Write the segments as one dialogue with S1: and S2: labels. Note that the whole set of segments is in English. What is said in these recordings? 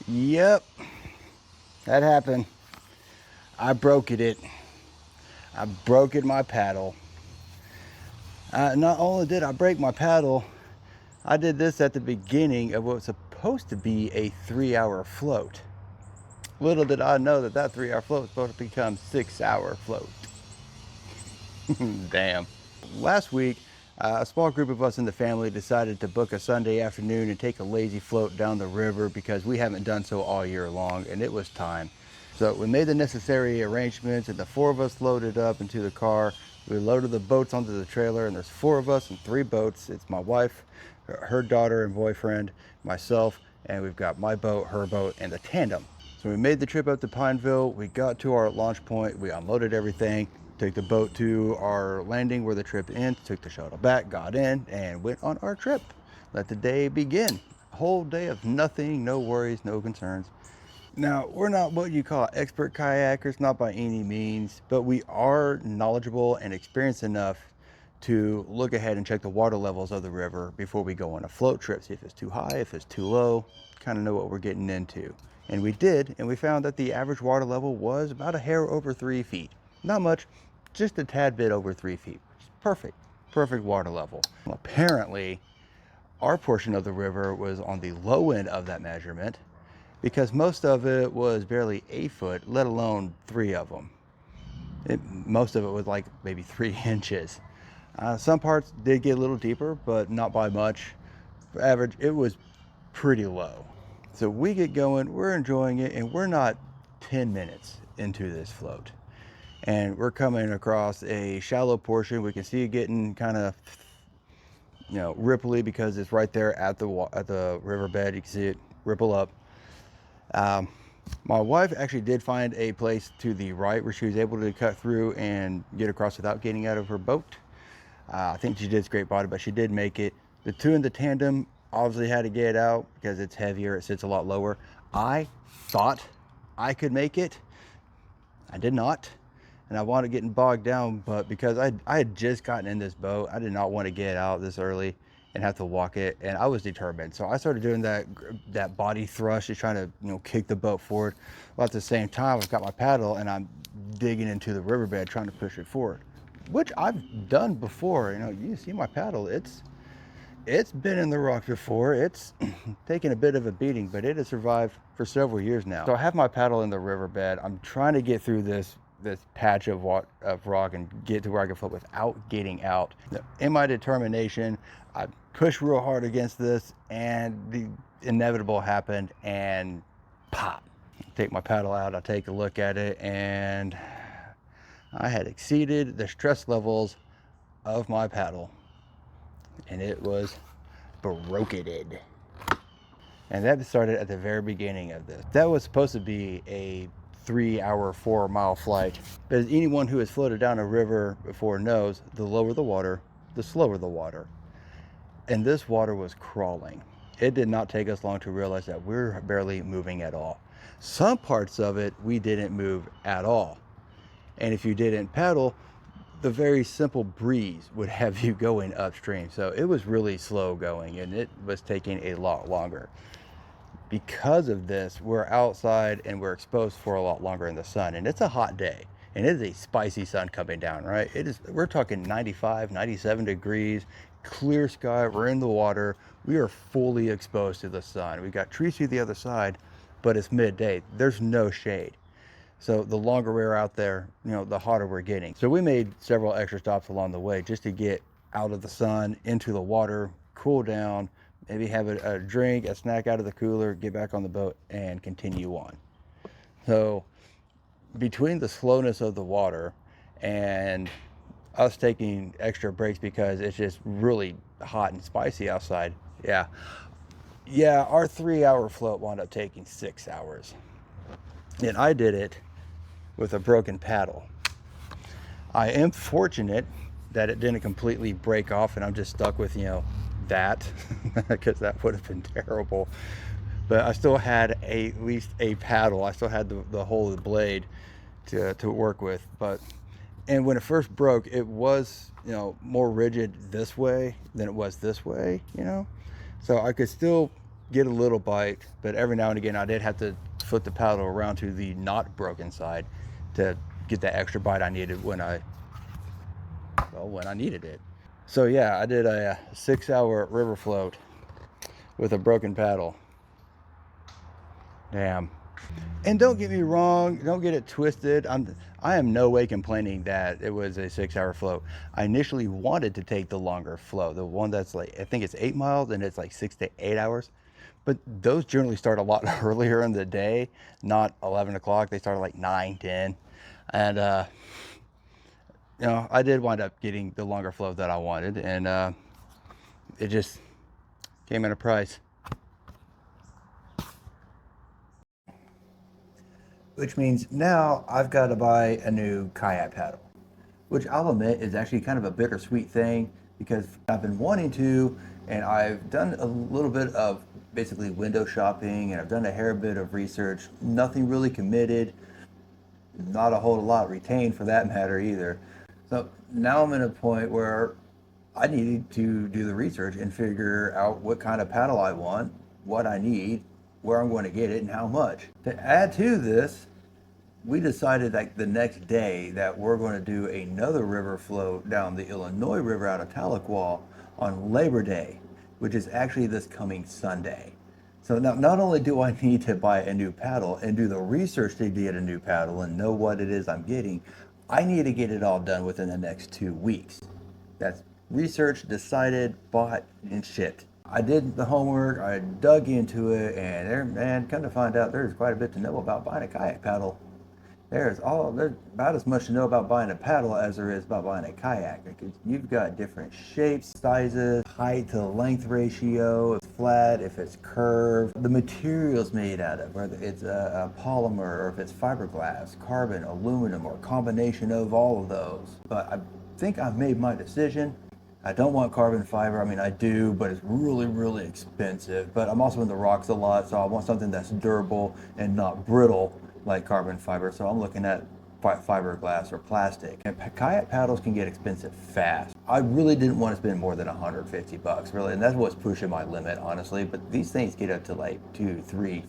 S1: Yep, that happened. I broke it. I broke my paddle. Not only did I break my paddle, I did this at the beginning of what was supposed to be a 3-hour float. Little did I know that 3-hour float was supposed to become 6-hour float. Damn. Last week, a small group of us in the family decided to book a Sunday afternoon and take a lazy float down the river because we haven't done so all year long, and it was time. So we made the necessary arrangements, and the 4 of us loaded up into the car. We loaded the boats onto the trailer, and there's 4 of us and 3 boats. It's my wife, her daughter and boyfriend, myself, and we've got my boat, her boat, and the tandem. So we made the trip up to Pineville. We got to our launch point. We unloaded everything, took the boat to our landing where the trip ends, took the shuttle back, got in, and went on our trip. Let the day begin. A whole day of nothing, no worries, no concerns. Now, we're not what you call expert kayakers, not by any means, but we are knowledgeable and experienced enough to look ahead and check the water levels of the river before we go on a float trip. See if it's too high, if it's too low, kind of know what we're getting into. And we did, and we found that the average water level was about a hair over 3 feet. Not much, just a tad bit over 3 feet. Perfect, perfect water level. Well, apparently, our portion of the river was on the low end of that measurement, because most of it was barely 8 foot, let alone 3 of them. Most of it was like maybe 3 inches. Some parts did get a little deeper, but not by much. For average, it was pretty low. So we get going, we're enjoying it, and we're not 10 minutes into this float. And we're coming across a shallow portion. We can see it getting kind of, ripply because it's right there at the riverbed. You can see it ripple up. My wife actually did find a place to the right where she was able to cut through and get across without getting out of her boat. I think she did scrape bottom, but she did make it. The 2 in the tandem obviously had to get out because it's heavier, it sits a lot lower. I thought I could make it. I did not, and I wanted getting bogged down, but because I had just gotten in this boat, I did not want to get out this early and have to walk it, and I was determined. So I started doing that body thrust, just trying to kick the boat forward. Well, at the same time, I've got my paddle and I'm digging into the riverbed trying to push it forward, which I've done before. You see my paddle, it's been in the rocks before. It's taken a bit of a beating, but it has survived for several years now. So I have my paddle in the riverbed. I'm trying to get through this patch of rock and get to where I can float without getting out. In my determination, I pushed real hard against this, and the inevitable happened, and pop. Take my paddle out, I take a look at it, and I had exceeded the stress levels of my paddle, and it was broken. And that started at the very beginning of this. That was supposed to be a 3-hour, 4-mile flight. But as anyone who has floated down a river before knows, the lower the water, the slower the water. And this water was crawling. It did not take us long to realize that we're barely moving at all. Some parts of it, we didn't move at all. And if you didn't paddle, the very simple breeze would have you going upstream. So it was really slow going, and it was taking a lot longer. Because of this, we're outside and we're exposed for a lot longer in the sun, and it's a hot day, and it is a spicy sun coming down, right? We're talking 95, 97 degrees, clear sky, we're in the water, we are fully exposed to the sun. We got trees to the other side, but it's midday, there's no shade. So the longer we're out there, the hotter we're getting. So we made several extra stops along the way just to get out of the sun, into the water, cool down, maybe have a drink, a snack out of the cooler, get back on the boat, and continue on. So between the slowness of the water and us taking extra breaks because it's just really hot and spicy outside, yeah, our 3-hour float wound up taking 6 hours. And I did it with a broken paddle. I am fortunate that it didn't completely break off and I'm just stuck with, that, because that would have been terrible. But I still had at least a paddle. I still had the whole of the blade to work with. And when it first broke, it was, more rigid this way than it was this way, So I could still get a little bite, but every now and again I did have to flip the paddle around to the not broken side to get that extra bite I needed when I needed it. So yeah, I did a 6-hour river float with a broken paddle. Damn. And don't get me wrong, don't get it twisted. I am no way complaining that it was a 6-hour float. I initially wanted to take the longer float, the one that's like, I think it's 8 miles and it's like 6 to 8 hours. But those generally start a lot earlier in the day, not 11 o'clock. They start at like 9, 10. And, you know, I did wind up getting the longer float that I wanted. And it just came at a price. Which means now I've got to buy a new kayak paddle, which I'll admit is actually kind of a bittersweet thing because I've been wanting to, and I've done a little bit of basically window shopping, and I've done a hair bit of research, nothing really committed, not a whole lot retained for that matter either. So now I'm in a point where I need to do the research and figure out what kind of paddle I want, what I need, where I'm going to get it, and how much. To add to this, we decided like the next day that we're going to do another river float down the Illinois River out of Tahlequah on Labor Day, which is actually this coming Sunday. So now, not only do I need to buy a new paddle and do the research to get a new paddle and know what it is I'm getting, I need to get it all done within the next 2 weeks. That's researched, decided, bought, and shipped. I did the homework, I dug into it, and there, man, come to find out there's quite a bit to know about buying a kayak paddle. There's about as much to know about buying a paddle as there is about buying a kayak, because you've got different shapes, sizes, height to length ratio, if it's flat, if it's curved, the materials made out of, whether it's a polymer or if it's fiberglass, carbon, aluminum, or a combination of all of those. But I think I've made my decision. I don't want carbon fiber. I mean, I do, but it's really, really expensive. But I'm also in the rocks a lot, so I want something that's durable and not brittle like carbon fiber. So I'm looking at fiberglass or plastic. And kayak paddles can get expensive fast. I really didn't want to spend more than 150 bucks, really, and that's what's pushing my limit, honestly. But these things get up to like 2, 3,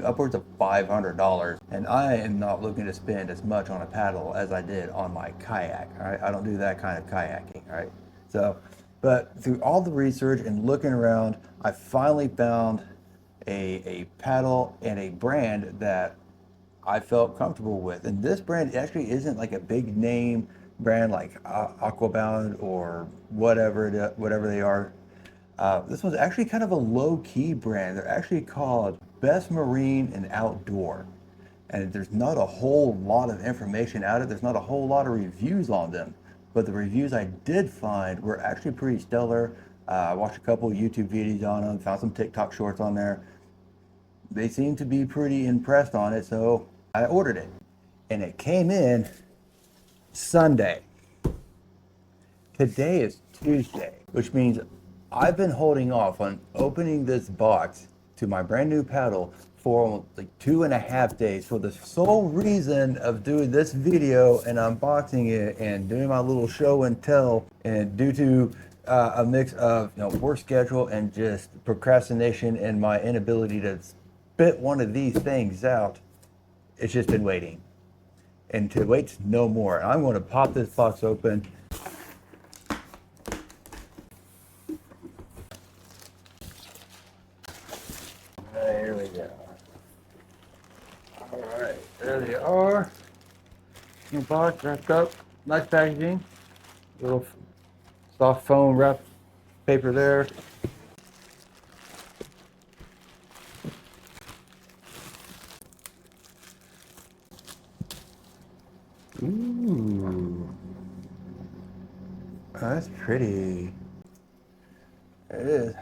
S1: upwards of $500, and I am not looking to spend as much on a paddle as I did on my kayak. All right, I don't do that kind of kayaking. All right, so, but through all the research and looking around, I finally found a paddle and a brand that I felt comfortable with. And this brand actually isn't like a big name brand like Aquabound or whatever they are. This one's actually kind of a low-key brand. They're actually called Best Marine and Outdoor. And there's not a whole lot of information out of it. There's not a whole lot of reviews on them. But the reviews I did find were actually pretty stellar. I watched a couple of YouTube videos on them, found some TikTok shorts on there. They seemed to be pretty impressed on it, so I ordered it. And it came in Sunday. Today is Tuesday, which means I've been holding off on opening this box to my brand new paddle for like 2.5 days for the sole reason of doing this video and unboxing it and doing my little show and tell. And due to a mix of work schedule and just procrastination and my inability to spit one of these things out, it's just been waiting. And to wait no more. I'm going to pop this box open. There we go. All right, there they are. New box wrapped up, nice packaging. Little soft foam wrap paper there. Ooh, that's pretty. It is.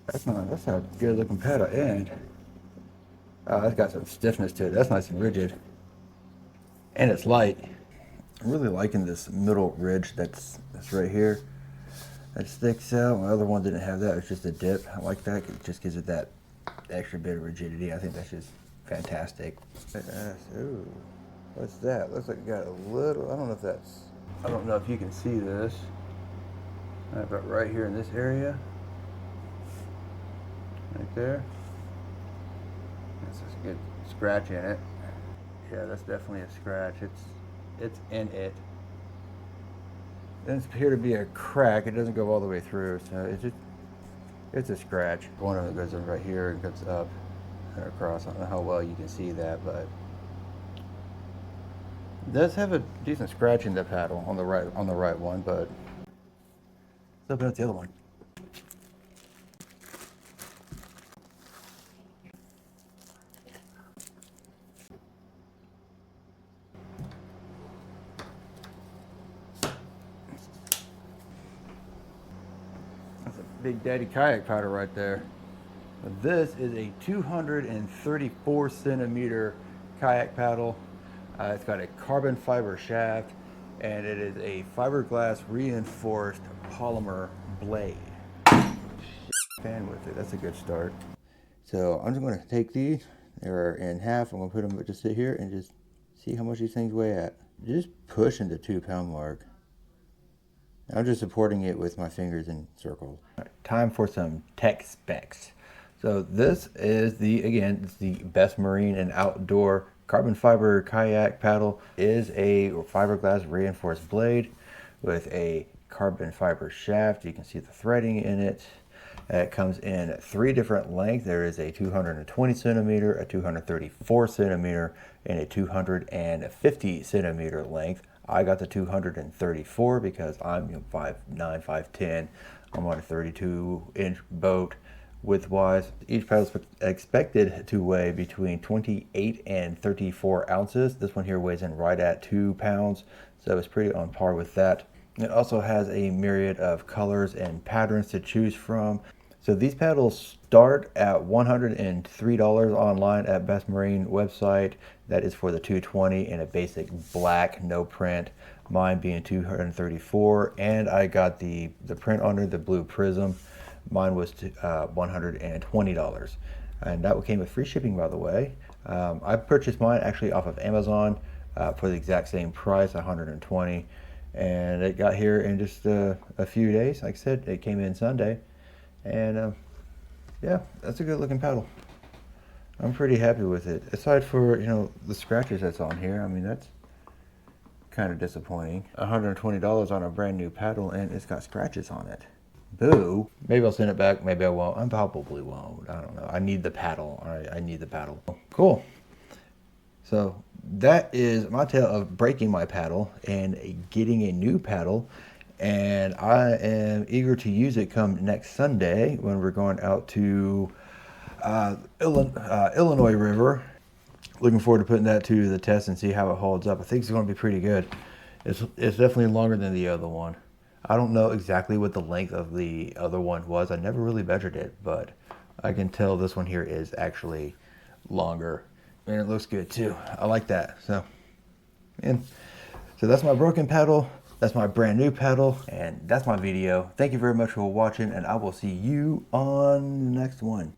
S1: That's a good looking paddle, and it's got some stiffness to it. That's nice and rigid, and it's light. I'm really liking this middle ridge that's right here. That sticks out. My other one didn't have that. It's just a dip. I like that. It just gives it that extra bit of rigidity. I think that's just fantastic. Ooh, what's that? Looks like it got a little. I don't know if you can see this. But right here in this area. right there. That's a good scratch in it. Yeah, that's definitely a scratch. It's in it. Doesn't appear to be a crack. It doesn't go all the way through, so it's a scratch. One of them goes in right here and goes up and across. I don't know how well you can see that, but it does have a decent scratch in the paddle on the right one, but let's open up the other one. That's a Big Daddy kayak paddle right there. This is a 234 centimeter kayak paddle. It's got a carbon fiber shaft, and it is a fiberglass reinforced polymer blade. Fan with it. That's a good start. So I'm just going to take these. They're in half. I'm going to put them just sit here and just see how much these things weigh at. Just pushing the 2-pound mark. I'm just supporting it with my fingers in circles. All right, time for some tech specs. So this is it's the Best Marine and Outdoor carbon fiber kayak paddle. Is a fiberglass reinforced blade with a carbon fiber shaft. You can see the threading in it. It comes in 3 different lengths. There is a 220 centimeter, a 234 centimeter, and a 250 centimeter length. I got the 234 because I'm 5'9", 5'10". I'm on a 32-inch boat width-wise. Each paddle is expected to weigh between 28 and 34 ounces. This one here weighs in right at 2 pounds, so it's pretty on par with that. It also has a myriad of colors and patterns to choose from. So these paddles start at $103 online at Best Marine website. That is for the 220 in a basic black, no print. Mine being 234, and I got the print under the blue prism. Mine was $120, and that came with free shipping, by the way. I purchased mine actually off of Amazon for the exact same price, $120, and it got here in just a few days. Like I said, it came in Sunday. And yeah, that's a good looking paddle. I'm pretty happy with it. Aside for, the scratches that's on here, I mean, that's kind of disappointing. $120 on a brand new paddle, and it's got scratches on it. Boo. Maybe I'll send it back, maybe I won't. I probably won't. I don't know. I need the paddle. All right, I need the paddle. Cool. So that is my tale of breaking my paddle and getting a new paddle. And I am eager to use it come next Sunday when we're going out to Illinois River. Looking forward to putting that to the test and see how it holds up. I think it's going to be pretty good. It's definitely longer than the other one. I don't know exactly what the length of the other one was. I never really measured it, but I can tell this one here is actually longer. And it looks good too. I like that. So that's my broken paddle. That's my brand new paddle, and that's my video. Thank you very much for watching, and I will see you on the next one.